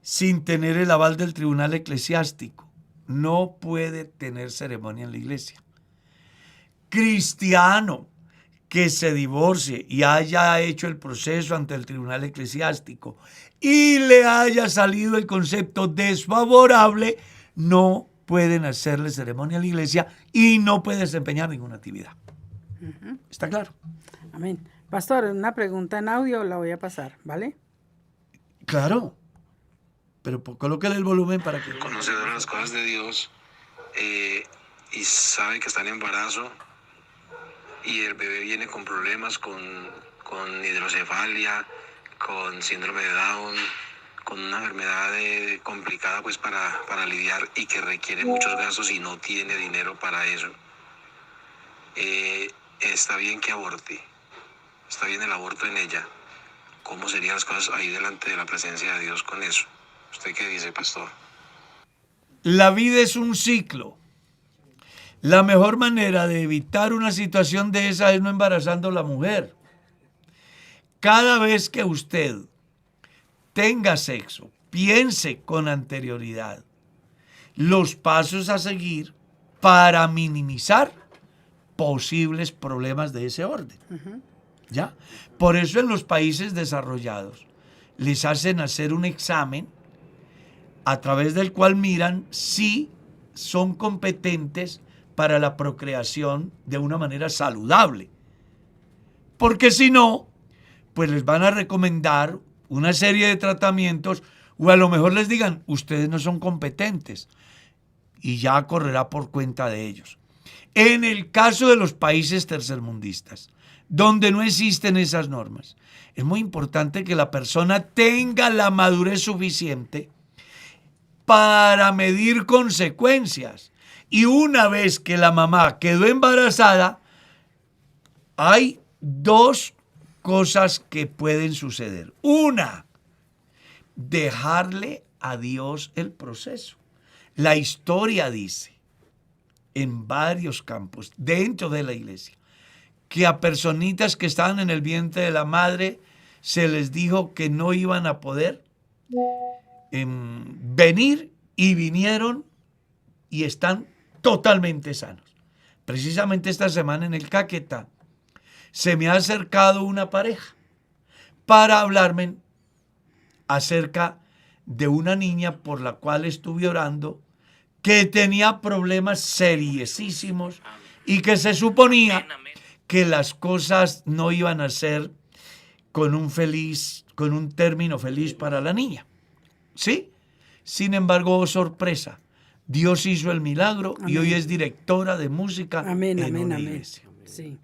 sin tener el aval del tribunal eclesiástico no puede tener ceremonia en la iglesia. Cristiano que se divorcie y haya hecho el proceso ante el tribunal eclesiástico y le haya salido el concepto desfavorable, no pueden hacerle ceremonia en la iglesia y no puede desempeñar ninguna actividad. ¿Está claro? Amén. Pastor, una pregunta en audio la voy a pasar, ¿vale? Claro. Pero colóquele el volumen para que... Conocedor de las cosas de Dios y sabe que está en embarazo y el bebé viene con problemas, con hidrocefalia, con síndrome de Down, con una enfermedad complicada pues para lidiar y que requiere muchos gastos y no tiene dinero para eso. Está bien que aborte, está bien el aborto en ella. ¿Cómo serían las cosas ahí delante de la presencia de Dios con eso? ¿Usted qué dice, pastor? La vida es un ciclo. La mejor manera de evitar una situación de esa es no embarazando a la mujer. Cada vez que usted tenga sexo, piense con anterioridad los pasos a seguir para minimizar posibles problemas de ese orden. ¿Ya? Por eso en los países desarrollados les hacen hacer un examen a través del cual miran si son competentes para la procreación de una manera saludable. Porque si no, pues les van a recomendar una serie de tratamientos o a lo mejor les digan, ustedes no son competentes y ya correrá por cuenta de ellos. En el caso de los países tercermundistas, donde no existen esas normas, es muy importante que la persona tenga la madurez suficiente para medir consecuencias. Y una vez que la mamá quedó embarazada, hay dos cosas que pueden suceder. Una, dejarle a Dios el proceso. La historia dice, en varios campos, dentro de la iglesia, que a personitas que estaban en el vientre de la madre se les dijo que no iban a poder venir y vinieron y están totalmente sanos. Precisamente esta semana en el Caquetá se me ha acercado una pareja para hablarme acerca de una niña por la cual estuve orando que tenía problemas seriosísimos y que se suponía que las cosas no iban a ser con un término feliz para la niña. ¿Sí? Sin embargo, oh sorpresa, Dios hizo el milagro. Amén. Y hoy es directora de música en una iglesia. Sí.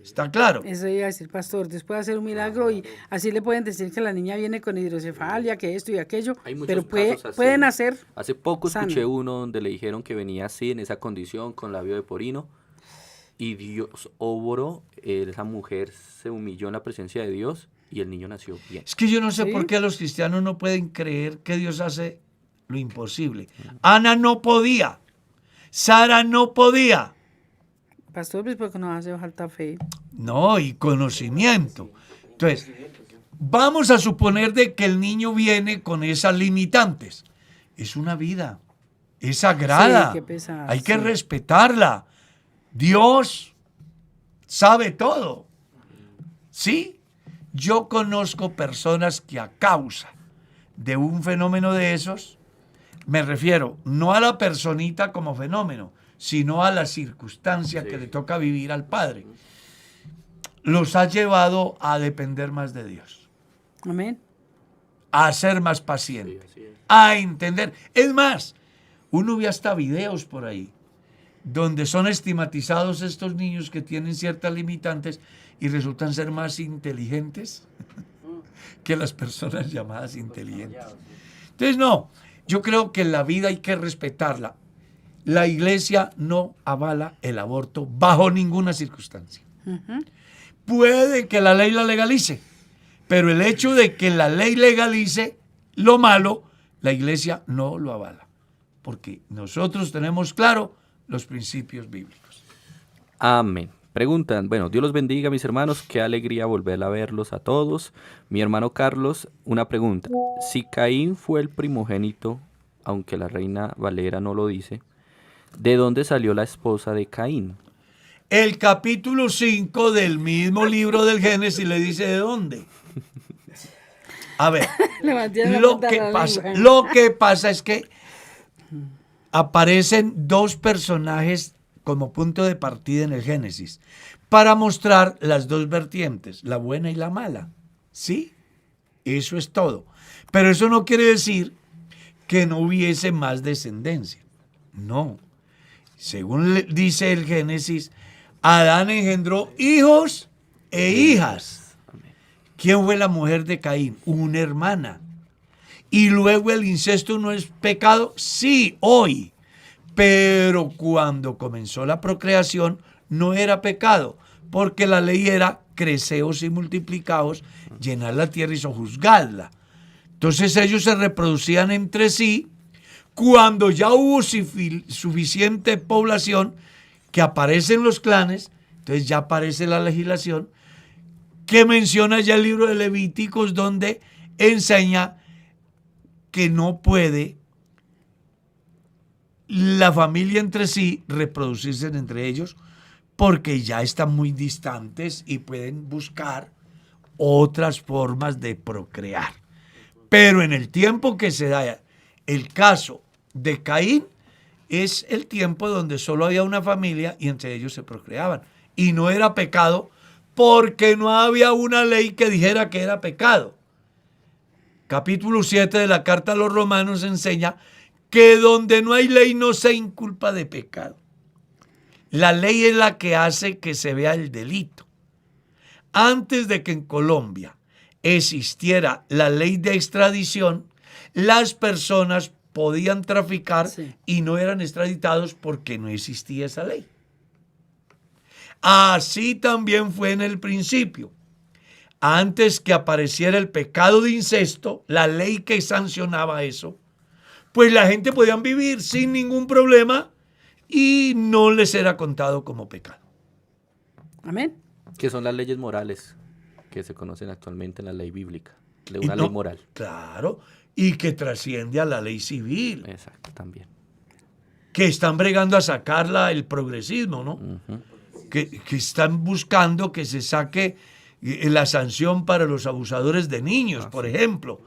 ¿Está claro? Eso iba a decir, pastor. Dios puede hacer un milagro y así le pueden decir que la niña viene con hidrocefalia, que esto y aquello, pero pueden hacer. Hace poco escuché sano. uno donde le dijeron que venía así, en esa condición, con labio de porino, y Dios obró, esa mujer se humilló en la presencia de Dios y el niño nació bien. Es que yo no sé por qué los cristianos no pueden creer que Dios hace lo imposible. Ana no podía. Sara no podía. Pastor, pues porque nos hace falta fe. No, y conocimiento. Entonces, vamos a suponer de que el niño viene con esas limitantes. Es una vida. Es sagrada. Sí, qué pesar, hay que respetarla. Dios sabe todo. ¿Sí? Yo conozco personas que a causa de un fenómeno de esos, me refiero no a la personita como fenómeno, sino a la circunstancia que le toca vivir al padre, los ha llevado a depender más de Dios, Amén. a ser más paciente, a entender. Es más, uno ve hasta videos por ahí donde son estigmatizados estos niños que tienen ciertas limitantes y resultan ser más inteligentes que las personas llamadas inteligentes. Entonces, no, yo creo que la vida hay que respetarla. La iglesia no avala el aborto bajo ninguna circunstancia. Puede que la ley la legalice, pero el hecho de que la ley legalice lo malo, la iglesia no lo avala, porque nosotros tenemos claro los principios bíblicos. Amén. Preguntan, bueno, Dios los bendiga, mis hermanos, qué alegría volver a verlos a todos. Mi hermano Carlos, una pregunta. Si Caín fue el primogénito, aunque la Reina Valera no lo dice, ¿de dónde salió la esposa de Caín? El capítulo 5 del mismo libro del Génesis le dice de dónde. A ver, lo que pasa es que aparecen dos personajes como punto de partida en el Génesis para mostrar las dos vertientes, la buena y la mala. ¿Sí? Eso es todo. Pero eso no quiere decir que no hubiese más descendencia. No. Según dice el Génesis, Adán engendró hijos e hijas. ¿Quién fue la mujer de Caín? Una hermana. Y luego el incesto no es pecado, sí, hoy. Pero cuando comenzó la procreación no era pecado, porque la ley era creceos y multiplicaos, llenar la tierra y sojuzgadla. Entonces ellos se reproducían entre sí. Cuando ya hubo suficiente población, que aparecen los clanes, entonces ya aparece la legislación, que menciona ya el libro de Levíticos, donde enseña que no puede la familia entre sí reproducirse entre ellos, porque ya están muy distantes y pueden buscar otras formas de procrear. Pero en el tiempo que se da el caso de Caín, es el tiempo donde solo había una familia y entre ellos se procreaban. Y no era pecado porque no había una ley que dijera que era pecado. Capítulo 7 de la carta a los Romanos enseña que donde no hay ley no se inculpa de pecado. La ley es la que hace que se vea el delito. Antes de que en Colombia existiera la ley de extradición, las personas podían traficar y no eran extraditados porque no existía esa ley. Así también fue en el principio. Antes que apareciera el pecado de incesto, la ley que sancionaba eso, pues la gente podía vivir sin ningún problema y no les era contado como pecado. Amén. ¿Qué son las leyes morales que se conocen actualmente en la ley bíblica? De una ley moral. Claro, y que trasciende a la ley civil. Exacto, también. Que están bregando a sacarla el progresismo, ¿no? Que están buscando que se saque la sanción para los abusadores de niños, por ejemplo,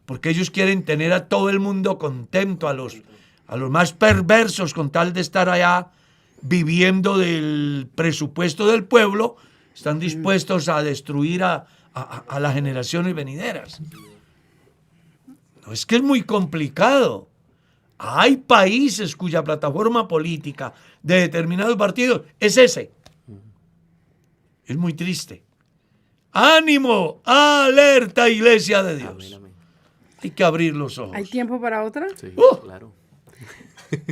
porque ellos quieren tener a todo el mundo contento, a los más perversos, con tal de estar allá viviendo del presupuesto del pueblo, están dispuestos a destruir a las generaciones venideras. No, es que es muy complicado. Hay países cuya plataforma política de determinados partidos es ese. Es muy triste. ¡Ánimo! ¡Alerta, Iglesia de Dios! Amén, amén. Hay que abrir los ojos. ¿Hay tiempo para otra? Sí, claro.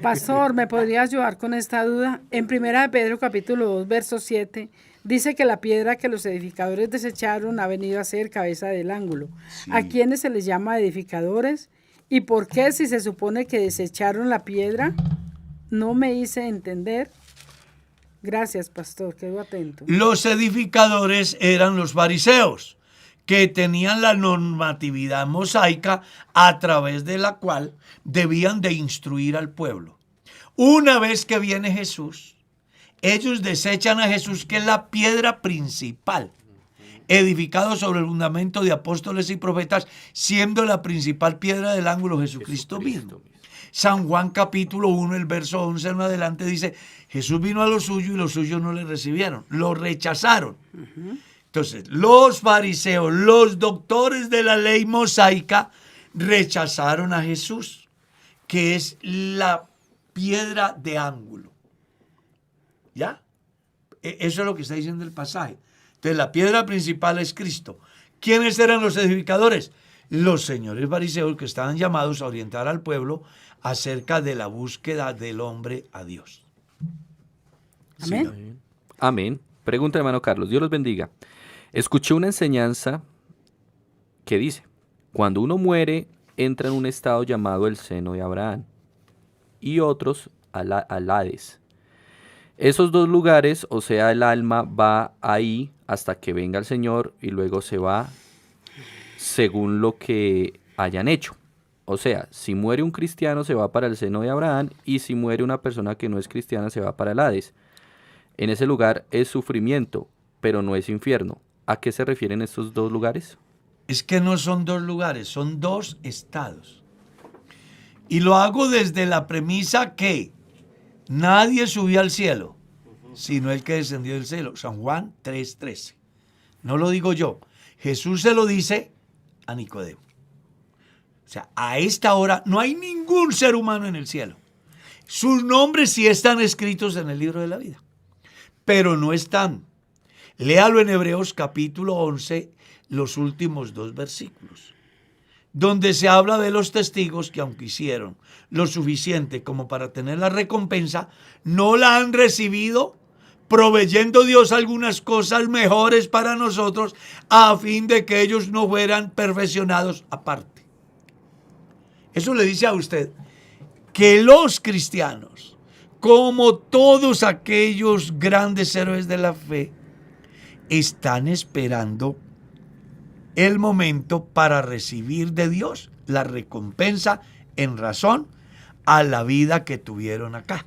Pastor, ¿me podría ayudar con esta duda? En 1 de Pedro capítulo 2, verso 7, dice que la piedra que los edificadores desecharon ha venido a ser cabeza del ángulo. Sí. ¿A quiénes se les llama edificadores? ¿Y por qué, si se supone que desecharon la piedra? No me hice entender. Gracias, pastor, quedo atento. Los edificadores eran los fariseos, que tenían la normatividad mosaica a través de la cual debían de instruir al pueblo. Una vez que viene Jesús, ellos desechan a Jesús, que es la piedra principal, edificado sobre el fundamento de apóstoles y profetas, siendo la principal piedra del ángulo Jesucristo mismo. San Juan capítulo 1, el verso 11 en adelante dice, Jesús vino a los suyos y los suyos no le recibieron, lo rechazaron. Entonces, los fariseos, los doctores de la ley mosaica, rechazaron a Jesús, que es la piedra de ángulo. ¿Ya? Eso es lo que está diciendo el pasaje. Entonces, la piedra principal es Cristo. ¿Quiénes eran los edificadores? Los señores fariseos, que estaban llamados a orientar al pueblo acerca de la búsqueda del hombre a Dios. Amén. Señor. Amén. Pregunta, hermano Carlos. Dios los bendiga. Escuché una enseñanza que dice, cuando uno muere, entra en un estado llamado el seno de Abraham y otros al Hades. Esos dos lugares, o sea, el alma va ahí hasta que venga el Señor y luego se va según lo que hayan hecho. O sea, si muere un cristiano se va para el seno de Abraham y si muere una persona que no es cristiana se va para el Hades. En ese lugar es sufrimiento, pero no es infierno. ¿A qué se refieren estos dos lugares? Es que no son dos lugares, son dos estados. Y lo hago desde la premisa que nadie subió al cielo, sino el que descendió del cielo. San Juan 3:13. No lo digo yo. Jesús se lo dice a Nicodemo. O sea, a esta hora no hay ningún ser humano en el cielo. Sus nombres sí están escritos en el libro de la vida, pero no están. Léalo en Hebreos capítulo 11, los últimos 2 versículos, donde se habla de los testigos que aunque hicieron lo suficiente como para tener la recompensa, no la han recibido, proveyendo Dios algunas cosas mejores para nosotros a fin de que ellos no fueran perfeccionados aparte. Eso le dice a usted que los cristianos, como todos aquellos grandes héroes de la fe, están esperando el momento para recibir de Dios la recompensa en razón a la vida que tuvieron acá.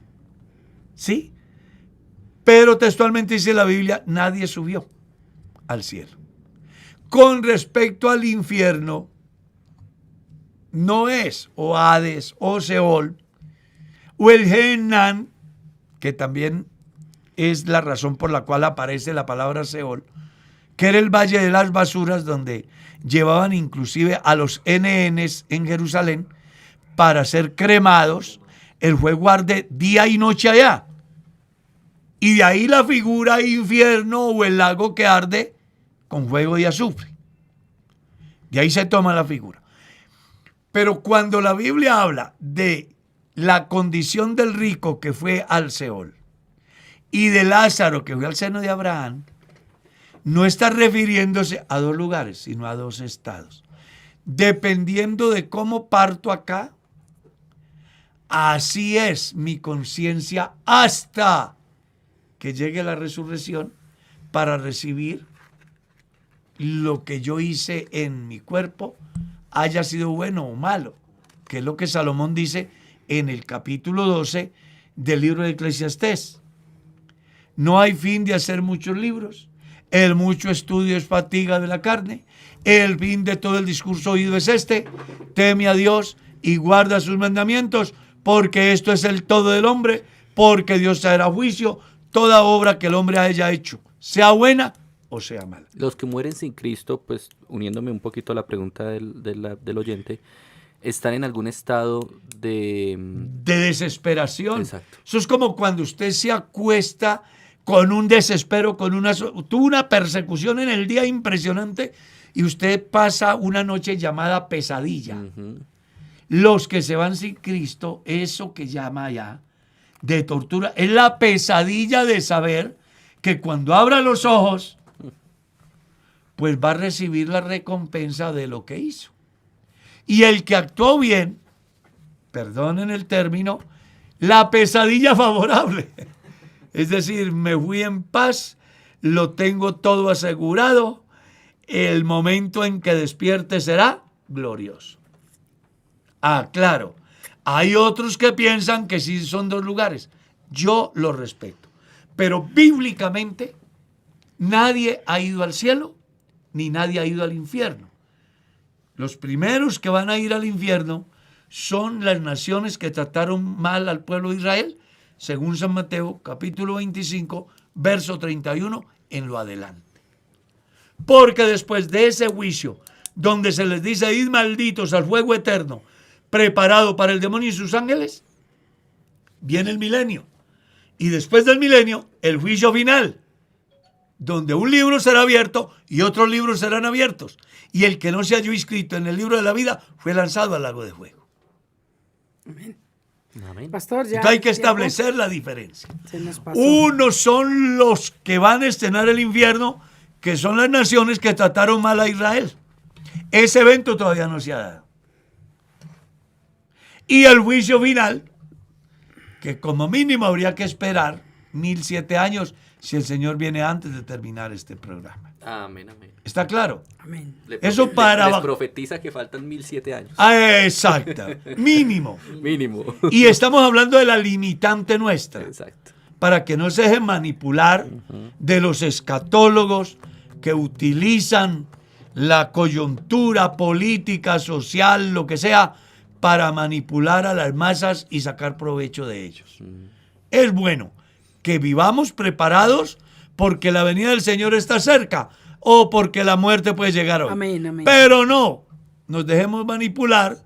¿Sí? Pero textualmente dice la Biblia, nadie subió al cielo. Con respecto al infierno, no es o Hades o Seol o el Gehenna, que también es la razón por la cual aparece la palabra Seol, que era el valle de las basuras donde llevaban inclusive a los NNs en Jerusalén para ser cremados. El fuego arde día y noche allá. Y de ahí la figura infierno o el lago que arde con fuego y azufre. De ahí se toma la figura. Pero cuando la Biblia habla de la condición del rico que fue al Seol y de Lázaro que fue al seno de Abraham, no está refiriéndose a dos lugares, sino a dos estados. Dependiendo de cómo parto acá, así es mi conciencia hasta que llegue la resurrección para recibir lo que yo hice en mi cuerpo, haya sido bueno o malo, que es lo que Salomón dice en el capítulo 12 del libro de Eclesiastés. No hay fin de hacer muchos libros, el mucho estudio es fatiga de la carne, el fin de todo el discurso oído es este: teme a Dios y guarda sus mandamientos, porque esto es el todo del hombre, porque Dios traerá juicio toda obra que el hombre haya hecho, sea buena o sea mala. Los que mueren sin Cristo, pues uniéndome un poquito a la pregunta del oyente, ¿están en algún estado de desesperación? Exacto. Eso es como cuando usted se acuesta con un desespero, tuvo una persecución en el día impresionante y usted pasa una noche llamada pesadilla. Uh-huh. Los que se van sin Cristo, eso que llama ya de tortura, es la pesadilla de saber que cuando abra los ojos, pues va a recibir la recompensa de lo que hizo. Y el que actuó bien, perdonen el término, la pesadilla favorable. Es decir, me fui en paz, lo tengo todo asegurado, el momento en que despierte será glorioso. Ah, claro, hay otros que piensan que sí son dos lugares. Yo lo respeto. Pero bíblicamente nadie ha ido al cielo ni nadie ha ido al infierno. Los primeros que van a ir al infierno son las naciones que trataron mal al pueblo de Israel, según San Mateo, capítulo 25, verso 31, en lo adelante. Porque después de ese juicio, donde se les dice, id malditos al fuego eterno, preparado para el demonio y sus ángeles, viene el milenio. Y después del milenio, el juicio final, donde un libro será abierto y otros libros serán abiertos. Y el que no se halló inscrito en el libro de la vida fue lanzado al lago de fuego. Amén. Amén. Pastor, ya. Entonces hay que el tiempo establecer la diferencia. se nos pasó. Unos son los que van a estrenar el infierno, que son las naciones que trataron mal a Israel. Ese evento todavía no se ha dado. Y el juicio final, que como mínimo habría que esperar 1007 años si el Señor viene antes de terminar este programa. Amén, amén. ¿Está claro? Amén. Eso para- Les profetiza que faltan 1007 años. Exacto, mínimo. Mínimo. Y estamos hablando de la limitante nuestra, Exacto. para que no se dejen manipular de los escatólogos que utilizan la coyuntura política, social, lo que sea, para manipular a las masas y sacar provecho de ellos. Es bueno que vivamos preparados porque la venida del Señor está cerca o porque la muerte puede llegar hoy. Amén, amén. Pero no nos dejemos manipular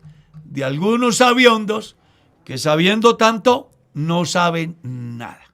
de algunos sabiondos que sabiendo tanto no saben nada.